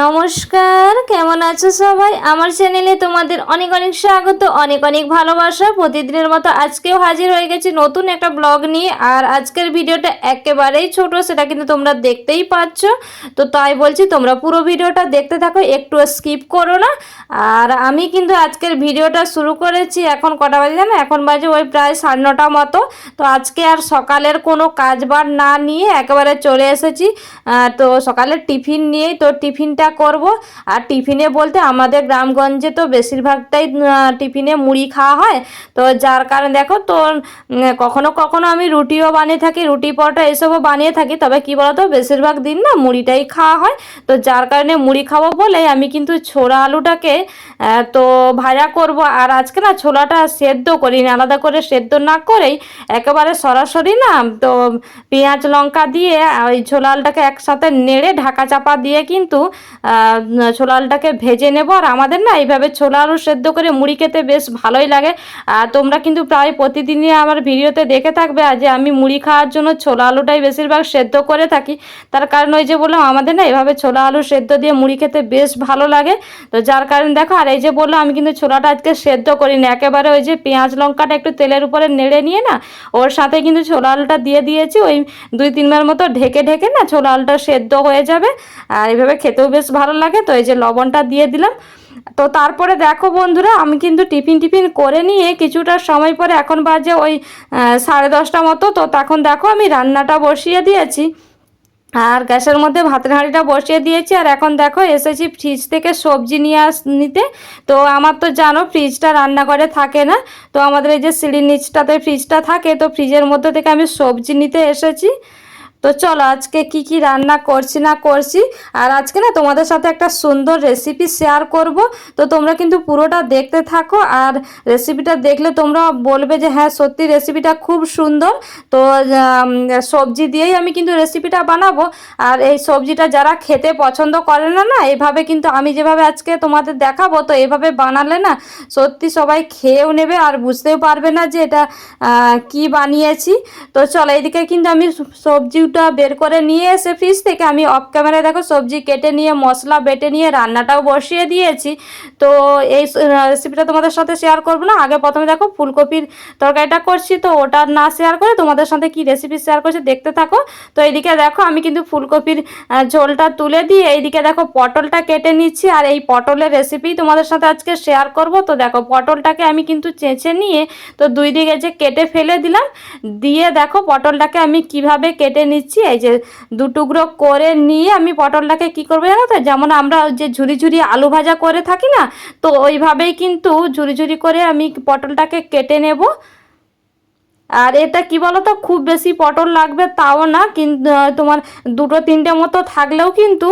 নমস্কার, কেমন আছো সবাই? আমার চ্যানেলে তোমাদের অনেক অনেক স্বাগত, অনেক অনেক ভালোবাসা। প্রতিদিনের মতো আজকেও হাজির হয়ে গেছি নতুন একটা ব্লগ নিয়ে। আর আজকের ভিডিওটা একেবারেই ছোট, সেটা কিন্তু তোমরা দেখতেই পাচ্ছ। তো তাই বলছি তোমরা পুরো ভিডিওটা দেখতে থাকো, একটু স্কিপ করো না। আর আমি কিন্তু আজকের ভিডিওটা শুরু করেছি, এখন কটা বাজে জানো? এখন বাজে ওই প্রায় 9:30 মতো। তো আজকে আর সকালের কোনো কাজবার না নিয়ে একেবারে চলে এসেছি। তো সকালের টিফিন নিয়েই, তো টিফিনটা করব। আর টিফিনে বলতে আমাদের গ্রামগঞ্জে তো বেশিরভাগটাই টিফিনে মুড়ি খাওয়া হয়। তো যার কারণে দেখো, তো কখনো কখনো আমি রুটিও বানিয়ে থাকি, রুটি পরোটা এসবও বানিয়ে থাকি। তবে কি বলতো, বেশিরভাগ দিন না মুড়িটাই খাওয়া হয়। তো যার কারণে মুড়ি খাবো বলে আমি কিন্তু ছোলা আলুটাকে তো ভাজা করব। আর আজকে না ছোলাটা সেদ্ধ করিনি, আলাদা করে সেদ্ধ না করেই একেবারে সরাসরি না, তো পেঁয়াজ লঙ্কা দিয়ে ওই ছোলা আলুটাকে একসাথে নেড়ে ঢাকা চাপা দিয়ে কিন্তু ছোলা আলুটাকে ভেজে নেব। আর আমাদের না এইভাবে ছোলা আলু সেদ্ধ করে মুড়ি খেতে বেশ ভালোই লাগে। আর তোমরা কিন্তু প্রায় প্রতিদিনই আমার ভিডিওতে দেখে থাকবে যে আমি মুড়ি খাওয়ার জন্য ছোলা আলুটাই বেশিরভাগ সেদ্ধ করে থাকি। তার কারণ ওই যে বললাম, আমাদের না এভাবে ছোলা আলু সেদ্ধ দিয়ে মুড়ি খেতে বেশ ভালো লাগে। তো যার কারণে দেখো, আর এই যে বললাম আমি কিন্তু ছোলাটা আজকে সেদ্ধ করিনি, একেবারে ওই যে পেঁয়াজ লঙ্কাটা একটু তেলের উপরে নেড়ে নিয়ে না ওর সাথে কিন্তু ছোলা আলুটা দিয়ে দিয়েছি। ওই 2-3 বার মতো ঢেকে ঢেকে না ছোলা আলুটা সেদ্ধ হয়ে যাবে। আর এইভাবে খেতেও বেশ ভালো লাগে। তো এই যে লবণটা দিয়ে দিলাম। তো তারপরে দেখো বন্ধুরা, আমি কিন্তু টিফিন করে নিয়ে কিছুটা সময় পরে, এখন বাজে ওই 10:30 মতো। তো তখন দেখো আমি রান্নাটা বসিয়ে দিয়েছি আর গ্যাসের মধ্যে ভাতের হাঁড়িটা বসিয়ে দিয়েছি। আর এখন দেখো এসেছি ফ্রিজ থেকে সবজি নিয়ে নিতে। তো আমার তো জানো ফ্রিজটা রান্নাঘরে থাকে না, তো আমাদের এই যে সিঁড়ির নিচটাতে ফ্রিজটা থাকে। তো ফ্রিজের মধ্যে থেকে আমি সবজি নিতে এসেছি। তো চলো আজকে কি কি রান্না করছি না করছি। আর আজকে না তোমাদের সাথে একটা সুন্দর রেসিপি শেয়ার করব। তো তোমরা কিন্তু পুরোটা দেখতে থাকো, আর রেসিপিটা দেখলে তোমরা বলবে যে হ্যাঁ সত্যি রেসিপিটা খুব সুন্দর। তো সবজি দিয়েই আমি কিন্তু রেসিপিটা বানাবো। আর এই সবজিটা যারা খেতে পছন্দ করে না, না এভাবে কিন্তু আমি যেভাবে আজকে তোমাদের দেখাবো, তো এভাবে বানালে না সত্যি সবাই খেয়েও নেবে আর বুঝতেও পারবে না যে এটা কি বানিয়েছি। তো চলো, এইদিকে কিন্তু আমি সবজিটা বের করে নিয়ে এসে ফ্রিজ থেকে আমি অফ ক্যামেরায় দেখো সবজি কেটে নিয়ে মশলা বেটে নিয়ে রান্নাটাও বসিয়ে দিয়েছি। তো এই রেসিপিটা তোমাদের সাথে শেয়ার করবো না, আগে প্রথমে দেখো ফুলকপির তরকারিটা করছি। তো ওটা না শেয়ার করে তোমাদের সাথে কি রেসিপি শেয়ার করছি দেখতে থাকো। তো এইদিকে দেখো আমি কিন্তু ফুলকপির ঝোলটা তুলে দিয়ে এইদিকে দেখো পটলটা কেটে নিচ্ছি। আর এই পটলের রেসিপি তোমাদের সাথে আজকে শেয়ার করব। তো দেখো পটলটাকে আমি কিন্তু চেঁচে নিয়ে তো দুই দিকে যে কেটে ফেলে দিলাম, দিয়ে দেখো পটলটাকে আমি কিভাবে কেটে নিচ্ছি। এই যে দুটুকরো করে নিয়ে আমি পটলটাকে কি করবো জানো তো, যেমন আমরা যে ঝুরি ঝুরি আলু ভাজা করে থাকি না, তো ওইভাবেই কিন্তু ঝুরি ঝুরি করে আমি পটলটাকে কেটে নেব। আর এটা কি বলো তো, খুব বেশি পটল লাগবে তাও না, কিন্তু তোমার 2-3টে মতো থাকলেও কিন্তু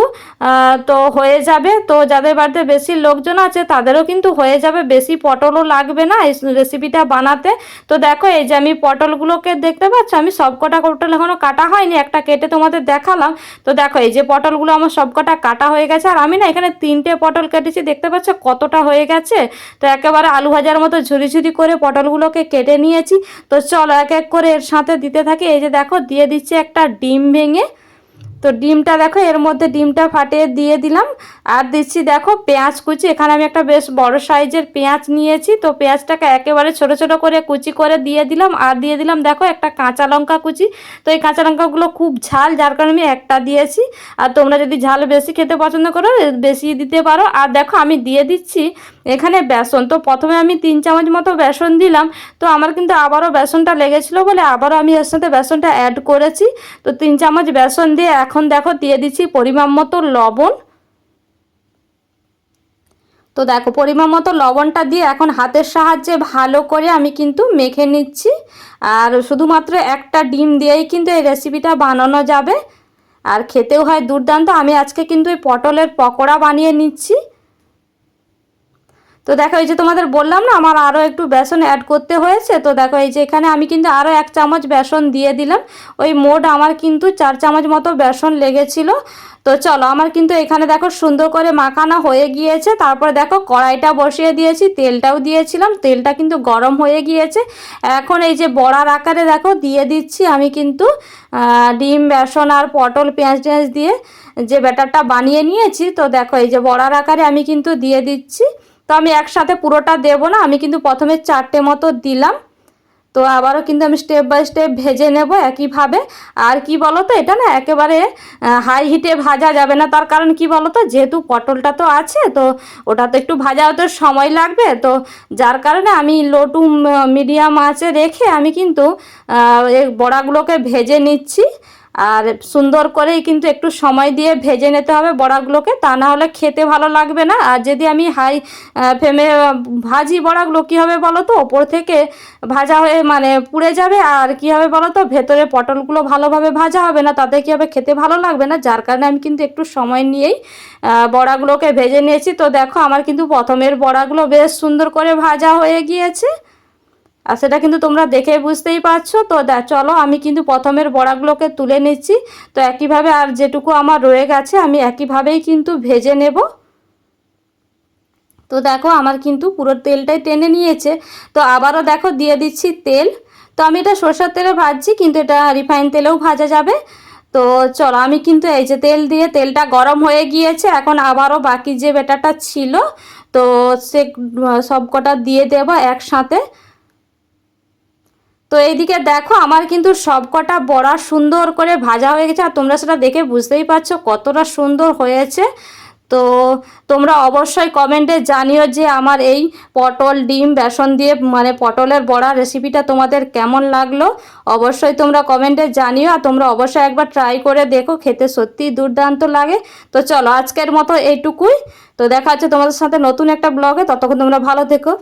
তো হয়ে যাবে। তো যাদের বাড়িতে বেশি লোকজন আছে তাদেরও কিন্তু হয়ে যাবে, বেশি পটলও লাগবে না এই রেসিপিটা বানাতে। তো দেখো এই যে আমি পটলগুলোকে দেখতে পাচ্ছ, আমি সবকটা পটল এখনও কাটা হয়নি, একটা কেটে তোমাদের দেখালাম। তো দেখো এই যে পটলগুলো আমার সবকটা কাটা হয়ে গেছে। আর আমি না এখানে 3টে পটল কেটেছি, দেখতে পাচ্ছ কতটা হয়ে গেছে। তো একেবারে আলু ভাজার মতো ঝুরি ঝুরি করে পটলগুলোকে কেটে নিয়েছি। তো চলো এক এক করে এর সাথে দিতে থাকি। এই যে দেখো দিয়ে দিচ্ছি একটা ডিম ভেঙে। তো ডিমটা দেখো এর মধ্যে ডিমটা ফাটিয়ে দিয়ে দিলাম। আর দিচ্ছি দেখো পেঁয়াজ কুচি, এখানে আমি একটা বেশ বড় সাইজের পেঁয়াজ নিয়েছি। তো পেঁয়াজটাকে একেবারে ছোট ছোট করে কুচি করে দিয়ে দিলাম। আর দিয়ে দিলাম দেখো একটা কাঁচা লঙ্কা কুচি। তো এই কাঁচা লঙ্কাগুলো খুব ঝাল, যার কারণে আমি একটা দিয়েছি। আর তোমরা যদি ঝাল বেশি খেতে পছন্দ করো বেশি দিতে পারো। আর দেখো আমি দিয়ে দিচ্ছি এখানে বেসন। তো প্রথমে আমি 3 চামচ মতো বেসন দিলাম। তো আমার কিন্তু আবারও বেসনটা লেগেছিলো বলে আবারও আমি এর সাথে বেসনটা অ্যাড করেছি। তো 3 চামচ বেসন দিয়ে এখন দেখো দিয়ে দিচ্ছি পরিমাণ মতো লবণ। তো দেখো পরিমাণ মতো লবণটা দিয়ে এখন হাতের সাহায্যে ভালো করে আমি কিন্তু মেখে নিচ্ছি। আর শুধুমাত্র একটা ডিম দিয়েই কিন্তু এই রেসিপিটা বানানো যাবে, আর খেতেও হয় দুর্দান্ত। আমি আজকে কিন্তু এই পটলের পকোড়া বানিয়ে নিচ্ছি। তো তো দেখো এই যে তোমাদের বললাম না আমার আরও একটু বেসন অ্যাড করতে হয়েছে। তো দেখো এই যে এখানে আমি কিন্তু আরও 1 চামচ বেসন দিয়ে দিলাম। ওই মোট আমার কিন্তু 4 চামচ মতো বেসন লেগেছিল। তো চলো আমার কিন্তু এখানে দেখো সুন্দর করে মাখানো হয়ে গিয়েছে। তারপরে দেখো কড়াইটা বসিয়ে দিয়েছি, তেলটাও দিয়েছিলাম, তেলটা কিন্তু গরম হয়ে গিয়েছে। এখন এই যে বড়ার আকারে দেখো দিয়ে দিচ্ছি আমি কিন্তু ডিম, বেসন আর পটল, পেঁয়াজ টেঁয়াজ দিয়ে যে ব্যাটারটা বানিয়ে নিয়েছি। তো দেখো এই যে বড়ার আকারে আমি কিন্তু দিয়ে দিচ্ছি। তো আমি একসাথে পুরোটা দেব না, আমি কিন্তু প্রথমে 4টে মতো দিলাম। তো আবারও কিন্তু আমি স্টেপ বাই স্টেপ ভেজে নেব একইভাবে। আর কি বলো তো, এটা না একেবারে হাই হিটে ভাজা যাবে না। তার কারণ কি বলো তো, যেহেতু পটলটা তো আছে, তো ওটা তো একটু ভাজা হতে সময় লাগবে। তো যার কারণে আমি লো টু মিডিয়াম আঁচে রেখে আমি কিন্তু এই বড়াগুলোকে ভেজে নিচ্ছি। আর সুন্দর করেই কিন্তু একটু সময় দিয়ে ভেজে নিতে হবে বড়াগুলোকে, তা না হলে খেতে ভালো লাগবে না। আর যদি আমি হাই ফ্লেমে ভাজি বড়াগুলো কী হবে বলো তো, ওপর থেকে ভাজা হয়ে মানে পুড়ে যাবে। আর কী হবে বলো তো, ভেতরে পটলগুলো ভালোভাবে ভাজা হবে না, তাতে কী হবে, খেতে ভালো লাগবে না। যার কারণে আমি কিন্তু একটু সময় নিয়েই বড়াগুলোকে ভেজে নিয়েছি। তো দেখো আমার কিন্তু প্রথমের বড়াগুলো বেশ সুন্দর করে ভাজা হয়ে গিয়েছে, আর সেটা কিন্তু তোমরা দেখে বুঝতেই পারছো। তো চলো আমি কিন্তু প্রথমের বড়াগুলোকে তুলে নিচ্ছি। তো একইভাবে আর যেটুকু আমার রয়ে গেছে আমি একইভাবেই কিন্তু ভেজে নেব। তো দেখো আমার কিন্তু পুরো তেলটাই টেনে নিয়েছে। তো আবারও দেখো দিয়ে দিচ্ছি তেল। তো আমি এটা সরষের তেলে ভাজছি, কিন্তু এটা রিফাইন তেলেও ভাজা যাবে। তো চলো আমি কিন্তু এই যে তেল দিয়ে তেলটা গরম হয়ে গিয়েছে। এখন আবারও বাকি যে ব্যাটারটা ছিল তো সে সবকটা দিয়ে দেব একসাথে। তো এইদিকে দেখো আমার কিন্তু সবকটা বড়া সুন্দর করে ভাজা হয়ে গেছে, আর তোমরা সেটা দেখে বুঝতেই পারছো কতটা সুন্দর হয়েছে। তো তোমরা অবশ্যই কমেন্টে জানিও যে আমার এই পটল, ডিম, বেসন দিয়ে মানে পটলের বড়া রেসিপিটা তোমাদের কেমন লাগলো। অবশ্যই তোমরা কমেন্টে জানিও, আর তোমরা অবশ্যই একবার ট্রাই করে দেখো, খেতে সত্যিই দুর্দান্ত লাগে। তো চলো আজকের মতো এইটুকুই। তো দেখা হচ্ছে তোমাদের সাথে নতুন একটা ব্লগে, ততক্ষণ তোমরা ভালো থেকো।